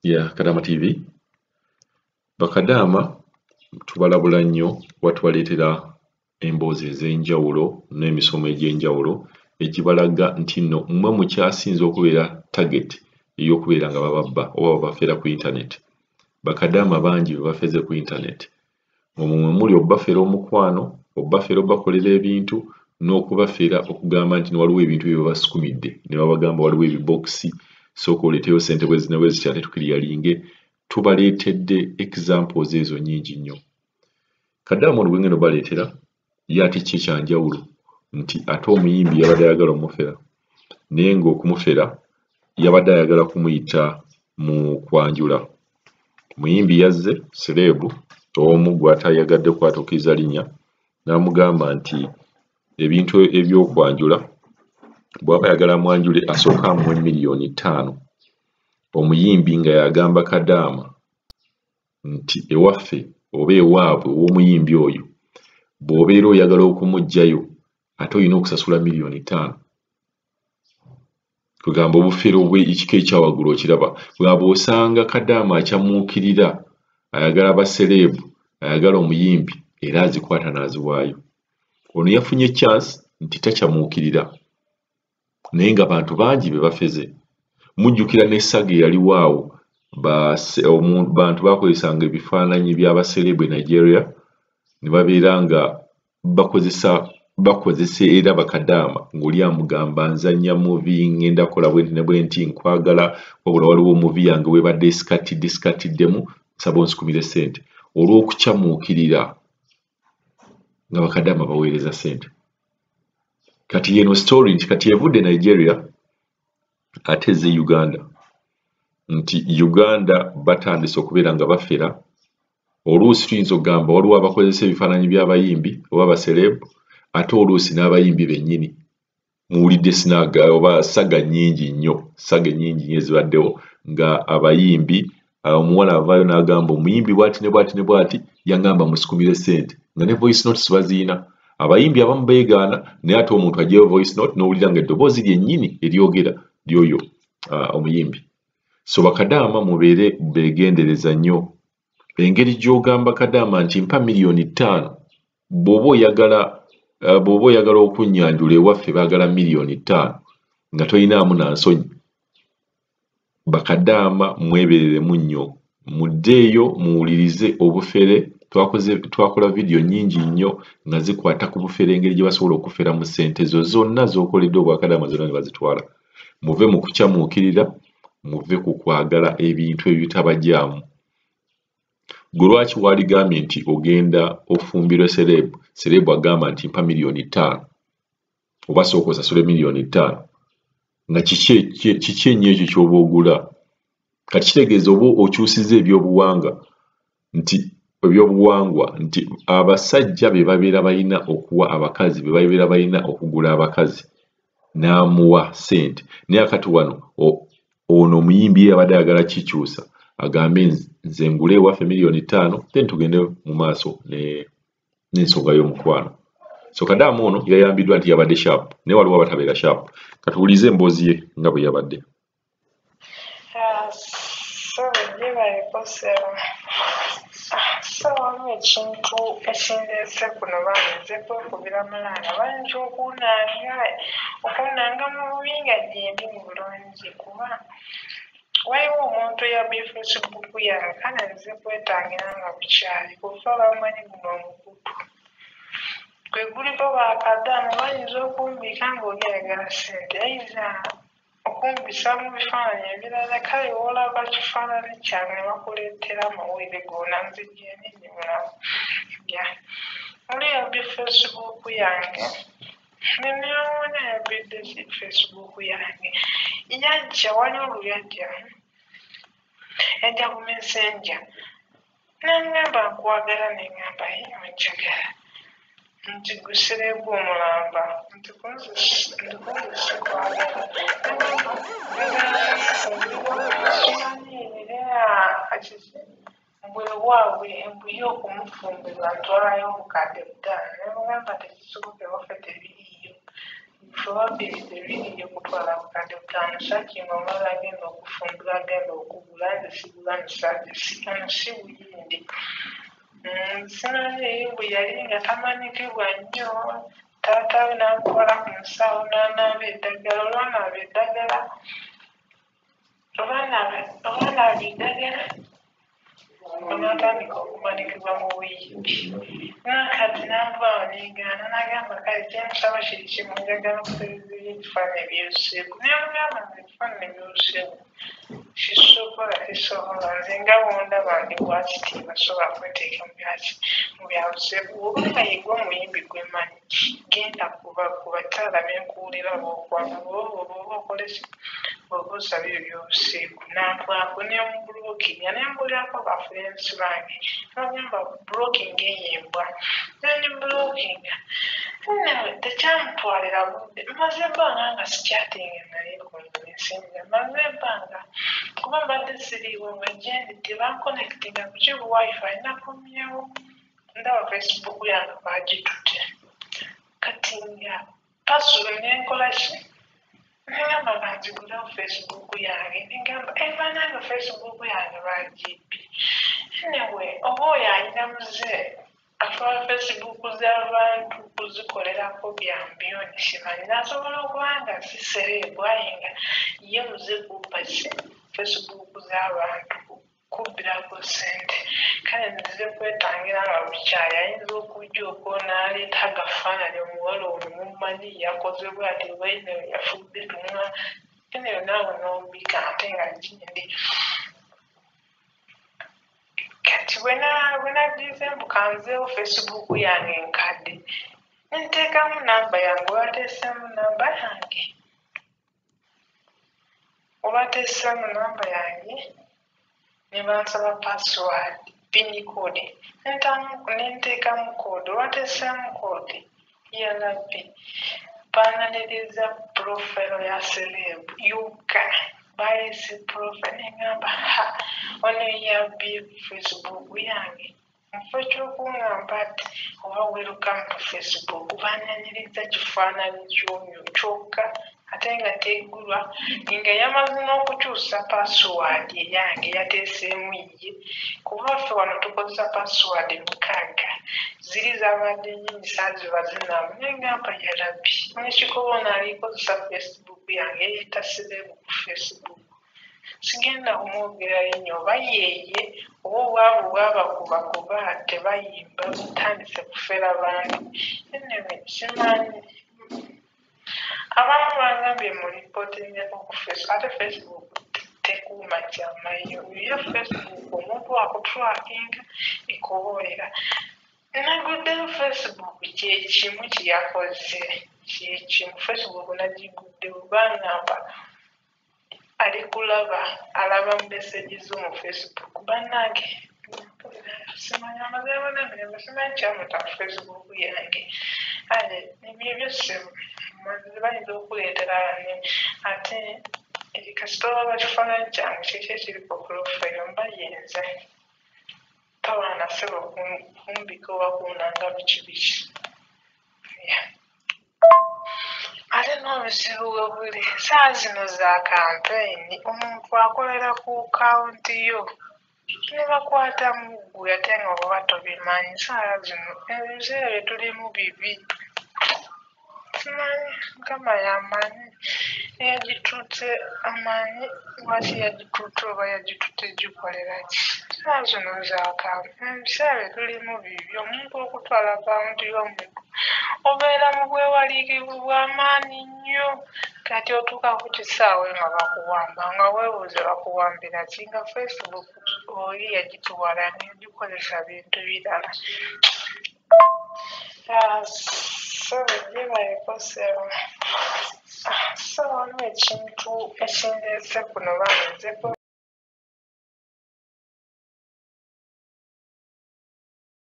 ya Kadama TV. Bakadama tubalabula nnyo watubaleetera emboozi ez'enjawulo n'emisomo egy'enjawulo ekibalaga nti nno mmwe mukyasinze okubeera target ey'okubeera nga bababba oba babafeera ku internet. Bakadama bangi bebafeze ku internet. Omwe muli obbafeera omukwano, obbafeera obbakolera ebintu n'okubafeera okugamba nti waliwo ebintu bye babasukumidde ne babagamba waliwo ebibokisi sooka oleeteyo ssente bwe zina bwe zitya tetukiryalinge. Tubaleetedde examples ezo nnyingi nnyo. Kadama ono bwe ngeno baleetera ye ate ki ekyanjawulo nti ate omuyimbi yabadde ayagala omufera naye ng'okumufera yabadde ayagala kumuyita mu kwanjula. Muyimbi yazze serebu omu gw'atayagadde kwatuukiriza linnya n'amugamba nti ebintu eby'okwanjula bw'aba ayagala mwanjule asooka amuwe $5,000,000. Omuyimbi nga yagamba Kadama nti ewaffe oba ewaabwe w'omuyimbi oyo bw'obeera oyagala okumuggyayo ate olina okusasula $5,000,000. Kugamba obufeero obw'ekika ekyawaggulu okiraba bw'aba osanga Kadama akyamuukirira ayagala basereebu ayagala omuyimbi era azikwata n'aziwaayo. Ono yafunye chance nti takyamuukirira naye nga bantu bangi be bafeze. Mujjukira n'essaga eyaliwo awo bantu bakozesanga ebifaananyi by'abaserebu e Nigeria ne babeera nga bakozesa era Bakadama ng'oli amugamba nzannya muvi ngenda kola bwenti ne bwenti nkwagala wabula waliwo muvi yange webadde esikatiddemu nsaba onsukumire ssente. Olw'okukyamuukirira nga Bakadama baweereza ssente. Kati yeno story nti kati evudde Nigeria ate ez'e Uganda nti Uganda batandise okubeera nga bafera. Oluusi tuyinza okugamba waliwo abakozesa ebifaananyi by'abayimbi oba abaserebu ate oluusi n'abayimbi bennyini. Muwulidde sinaga oba saga nnyingi nnyo ezibaddewo nga abayimbi omuwala avaayo n'agamba omuyimbi bw'ati ne bw'ati ne bw'ati yangamba musikumire ssente nga ne voice notes baziina. Abayimbi abamu beegaana naye ate omuntu aggyeyo voice note n'owulira nga eddoboozi lyennyini eryogera lyoyo omuyimbi. So Bakadama mubeere beegendereza nnyo. Engeri gy'ogamba Kadama nti mpa $5,000,000 bw'oba oyagala okunnyanjula ewaffe baagala $5,000,000 nga tolinaamu na nsonyi. Bakadama mwebereremu nnyo. Muddeeyo muwulirize obufere. Twakola vidiyo nnyingi nnyo nga zikwata ku bufere engeri gye basobola okufera mu ssente zo zonna z'okoledde Obwakadama zonna ne bazitwala. Muve mu kukyamuukirira, muve ku kwagala ebintu ebitabajjaamu. Gwe lwaki waaligambye nti ogenda ofumbirwe serebu agamba nti mpa $5,000,000 oba sooka osasule $5,000,000 nga kiki ennyo ekyo ky'oba ogula? Kati kitegeeza oba okyusiza ebyobuwangwa nti abasajja be babeera balina okuwa abakazi be babeera balina okugula abakazi n'amuwa ssente. Naye akati wano ono omuyimbi yabadde ayagala kikyusa agambe nze ngule ewaffe $5,000,000 then tugende mu maaso n'ensonga y'omukwano. So Kadama ono yayambiddwa nti yabadde sharp naye waliwo abatabeera sharp. Katuwulize emboozi ye nga bwe yabadde. So waliwo ekintu ekindeese kuno banze kwekubira mulanga bayinza okunnanga mu bubi nga gyendi mu bulungi kuba waliwo omuntu eyabye Facebook yange kana nze kwetangira nga bukyali kufa bamanyi guno omukutu gwe guliko Bakadama bayinza okumbika ng'oli ayagala ssente ayinza okumbisa mu bifaananyi ebirala kale olaba kifaananyi kyange bakuleetera amawulire gonna nze gyendi mulamu. Oli yabye Facebook yange neneewuuna yabbidde Facebook yange yajja waliwo oluyajja yajja ku Messenger n'angamba nkwagala neŋŋamba onjagala nti guserebu omulamba nti kunze sikwagala bwewaabwe embuye okumufumbirwa ntwalayo obukadde 5 nemugamba tekisoboka ewaffe tebiriiyo probably ebiri okutwala bukadde butaano sakinga omala agenda okufumbula agenda okugula nze sigula musajja si buyindi simanyi bwe yali nga tamanyikibwa nnyo taata we n'amukola ku musawo n'anaaba eddagala olwanaaba eddagala n'atandika okumanikibwa mu buyimbi nakati n'avaawo n'egaana n'agamba kale kyemusaba kiri kimu njagala kutereezebya ebifaananyi ebyoluseeko nemugamba nze ebifaananyi ebyoluseeko kisobola nze nga bwondaba ndi bwakiti basobola kweteeka mu byaluseeko oba nga yegwe omuyimbi gwemanyi genda kuba taala benkuwulira bwokwanga oba okolesi oba osaba ebyoluseeko nantwako nemubulookinga nembulirako bafulensi bange nagamba bulookinga eyembwa nendibulookinga nawe tekyamutwalira budde maze ebbanga nga sikyatinga naye kunsinga maze ebbanga kuba mbadde siriiwo nga gyendi tebankonekitinga ku kibu wifi nakomyewo ndaba Facebook yange bagitute kati nga pasula nenkolaki negamba banzigulewo Facebook yange negamba banange Facebook yange bagibbi newe oba oyo ayina muze atwala Facebook z'abantu kuzikolerako byambiyoni kimanyi nasobola okuba nga sisereebu aye nga ye muze kumpaki Facebook z'abantu kubbirako ssente kale nzize kwetangira nga bukyali ayinza okujja okwono aleeta agafaananyi omuwala ono mumanyi yakozebwa ati baine yafudde tumwa eneyo naawe nombika ate nga gindi kati bwe nagize mbukanzeewo Facebook yange enkadde nenteekamu namba yange obateesemu namba yange ne bansaba password pini code nenteekamu code obateesemu code yalabbi bananiriza profile ya celeb yuga bayise profile negamba ono yabbye Facebook yange mufo ky'okungamba ati oba welcome to Facebook bananiriza kifaananyi ky'oyo kyokka ate nga teggulwa nga yamaze n'okukyusa password eyange yateeseemu ye kuba ffe wano tukozesa password 6 ziri zabadde nnyingi saaziba zinamu negamba yalabbi nekikoboona alikozesa Facebook yange yeeyita serebu ku Facebook sigenda kumwogerayo nnyo oba yeeye oba obwavu bwabakubakuba tebayimba butandise kufera bantu enewe simanyi abamu bangambye mulipootingako ku Facebook ate Facebook tekuuma kyamayo yo Facebook omuntu akutwakinga ekuboolera naguddeyo Facebook kyekimu kyeyakoze kyekimu Facebook nagiguddewo bangamba ali kulaba alaba meseji zo mu Facebook bannange simanyi amazeebonamirembe simanyi kyamuta ku Facebook yange ale nebyebyo semu bayinza okuleetera ate kasitoba bakifaananyi kyange kiki ekiri ku profile mba yenze tawaana sebo kumbika oba kunanga biki ate n'obuzibu bwe buli saa zino za kampeyini omuntu akolera ku kawunti yo ne bakwatamu ggwe ate nga oba tobimanyi saa zino ebiseera bye tulimu bibi simanyi mukama yamanyi eyagitutte amanyi lwaki yagitutte oba yagitutte gikolera ki saa zino za kampeyini ebiseera bye tulimu bibi omuntu okutwala kawunti y'omuntu obeera mu bwewaliikirivu bw'amaanyi nnyo kati otuuka ku kisaawe nga bakuwamba nga weebuuze bakuwambira ki nga Facebook oli yagitwala negikozesa bintu birala sebegyebayekosero so waliwo ekintu ekindeese kuno banezeko